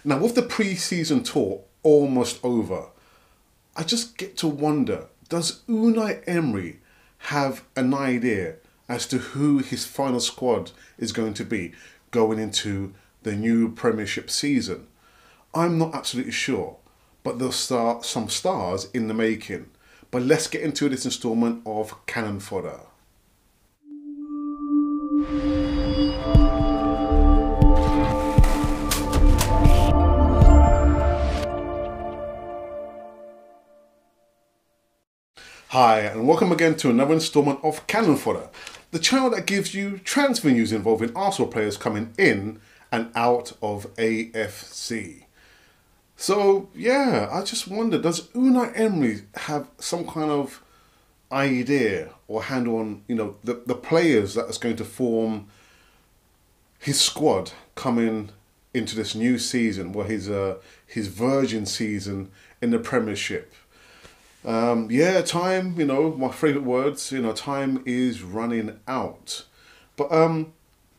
Now, with the pre-season tour almost over, I just get to wonder, does Unai Emery have an idea as to who his final squad is going to be going into the new Premiership season? I'm not absolutely sure, but there's some stars in the making. But let's get into this instalment of Cannon Fodder. Hi, and welcome again to another instalment of Cannon Fodder, the channel that gives you transfer news involving Arsenal players coming in and out of AFC. So, yeah, I just wonder, does Unai Emery have some kind of idea or handle on, the players that is going to form his squad coming into this new season, well, his virgin season in the Premiership? Yeah, time, my favourite words, time is running out. But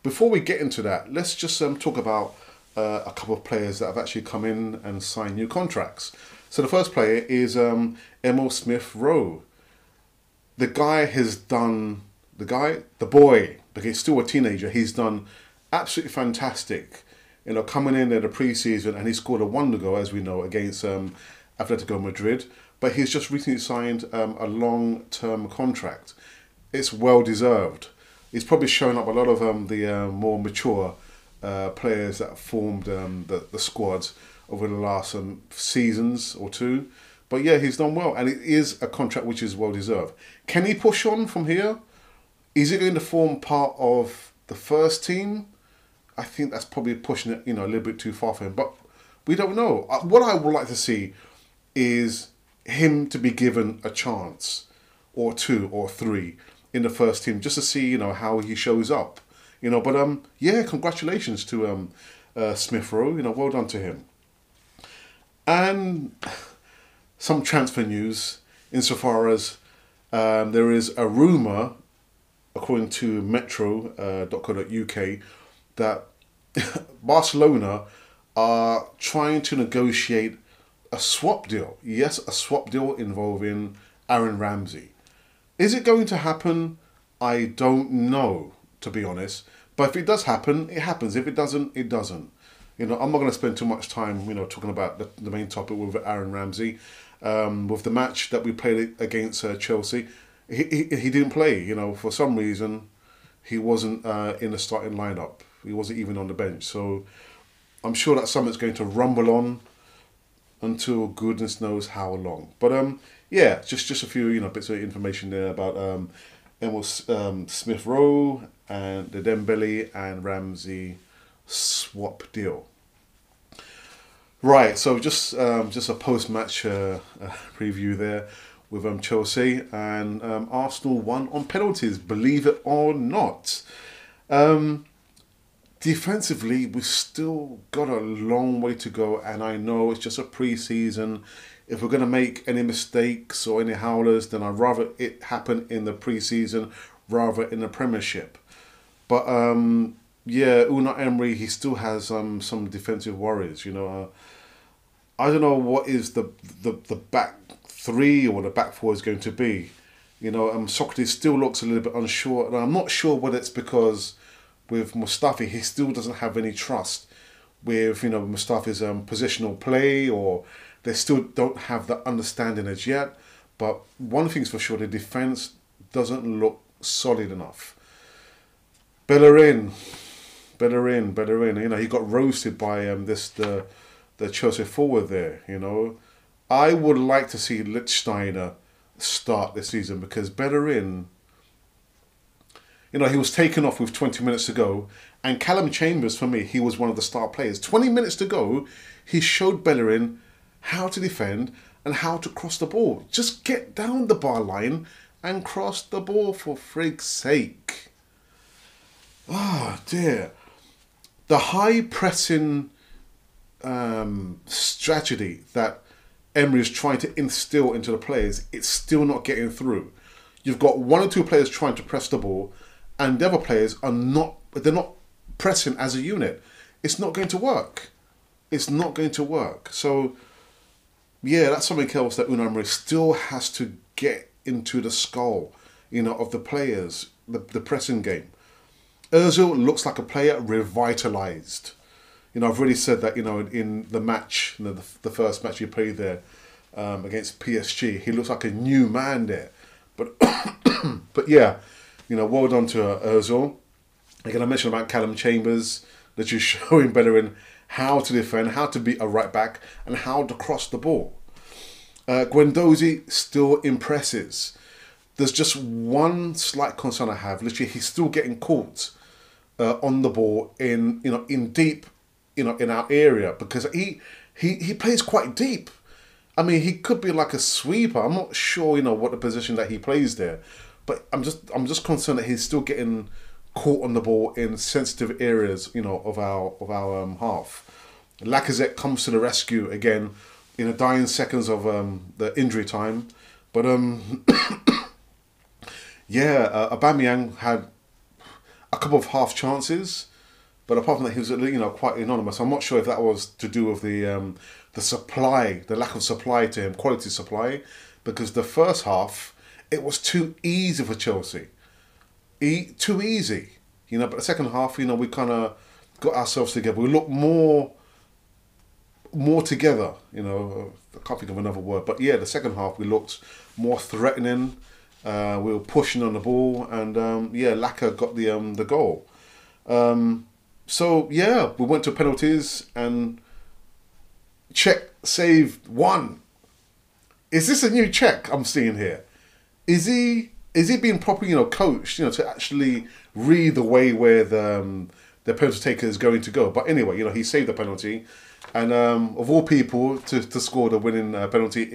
before we get into that, let's just talk about a couple of players that have actually come in and signed new contracts. So the first player is Smith-Rowe. The guy has done, the boy, because he's still a teenager, he's done absolutely fantastic. Coming in at the pre-season, and he scored a wonder goal, as we know, against Atletico Madrid. But he's just recently signed a long-term contract. It's well-deserved. He's probably shown up a lot of the more mature players that formed the squad over the last seasons or two. But yeah, he's done well. And it is a contract which is well-deserved. Can he push on from here? Is he going to form part of the first team? I think that's probably pushing it, a little bit too far for him. But we don't know. What I would like to see is him to be given a chance or two or three in the first team just to see, how he shows up. But yeah, congratulations to Smith-Rowe. Well done to him. And some transfer news insofar as there is a rumour, according to metro.co.uk, that Barcelona are trying to negotiate a swap deal. Yes, a swap deal involving Aaron Ramsey. Is it going to happen? I don't know, to be honest. But if it does happen, it happens. If it doesn't, it doesn't. I'm not going to spend too much time, talking about the main topic with Aaron Ramsey. With the match that we played against Chelsea, he didn't play. For some reason, he wasn't in the starting lineup. He wasn't even on the bench. So I'm sure that something's going to rumble on until goodness knows how long. But yeah, just a few bits of information there about Smith-Rowe and the Dembele and Ramsey swap deal. Right, so just a post-match preview there with Chelsea, and Arsenal won on penalties, believe it or not. Defensively, we've still got a long way to go, and I know it's just a pre-season. If we're going to make any mistakes or any howlers, then I'd rather it happen in the pre-season rather in the Premiership. But yeah, Unai Emery, he still has some defensive worries. I don't know what is the back three or the back four is going to be. Socrates still looks a little bit unsure, and I'm not sure whether it's because with Mustafi, he still doesn't have any trust with, Mustafi's positional play, or they still don't have that understanding as yet. But one thing's for sure, the defence doesn't look solid enough. Bellerin. He got roasted by the Chelsea forward there, I would like to see Lichtsteiner start this season, because Bellerin, he was taken off with 20 minutes to go. And Callum Chambers, for me, he was one of the star players. 20 minutes to go, he showed Bellerin how to defend and how to cross the ball. Just get down the bar line and cross the ball, for frig's sake. Oh, dear. The high-pressing strategy that Emery is trying to instill into the players, it's still not getting through. You've got one or two players trying to press the ball, and the other players are not pressing as a unit. It's not going to work. it's not going to work. So yeah, that's something else that Unai Emery still has to get into the skull, of the players, the pressing game. Ozil looks like a player revitalized. I've already said that, in the match, the first match he played there against PSG, he looks like a new man there. But but yeah, well done to Ozil. Again, I mentioned about Callum Chambers, that you're showing better in how to defend, how to beat a right back, and how to cross the ball. Guendouzi still impresses. There's just one slight concern I have. Literally, he's still getting caught on the ball in deep, in our area, because he plays quite deep. I mean, he could be like a sweeper. I'm not sure, what the position that he plays there, but I'm just concerned that he's still getting caught on the ball in sensitive areas, of our half. Lacazette comes to the rescue again in the dying seconds of the injury time, but yeah, Aubameyang had a couple of half chances, but apart from that, he was quite anonymous. I'm not sure if that was to do with the supply, the lack of supply to him, quality supply, because the first half it was too easy for Chelsea, too easy, But the second half, we kind of got ourselves together. We looked more together, I can't think of another word, but yeah, the second half we looked more threatening. We were pushing on the ball, and yeah, Laka got the goal. So yeah, we went to penalties, and CECH saved one. Is this a new CECH I'm seeing here? Is he being properly coached to actually read the way where the penalty taker is going to go? But anyway, he saved the penalty, and of all people to score the winning penalty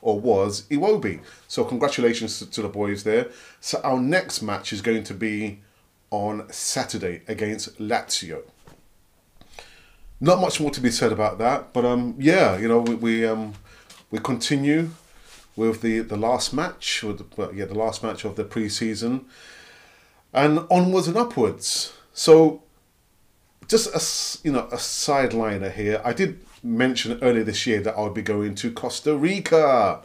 was Iwobi. So congratulations to the boys there. So our next match is going to be on Saturday against Lazio. Not much more to be said about that, but yeah, we continue with the last match, the last match of the pre-season, and onwards and upwards. So just a sideliner here. I did mention earlier this year that I would be going to Costa Rica.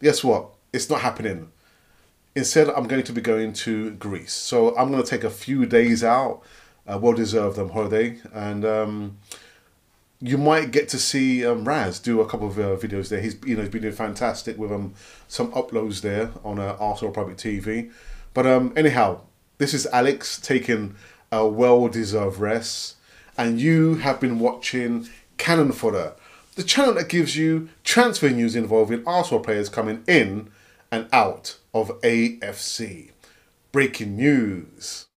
Guess what? It's not happening. Instead, I'm going to be going to Greece. So I'm going to take a few days out, well-deserved holiday, and you might get to see Raz do a couple of videos there. He's been doing fantastic with some uploads there on Arsenal Private TV. But anyhow, this is Alex taking a well-deserved rest, and you have been watching Cannon Fodder, the channel that gives you transfer news involving Arsenal players coming in and out of AFC. Breaking news.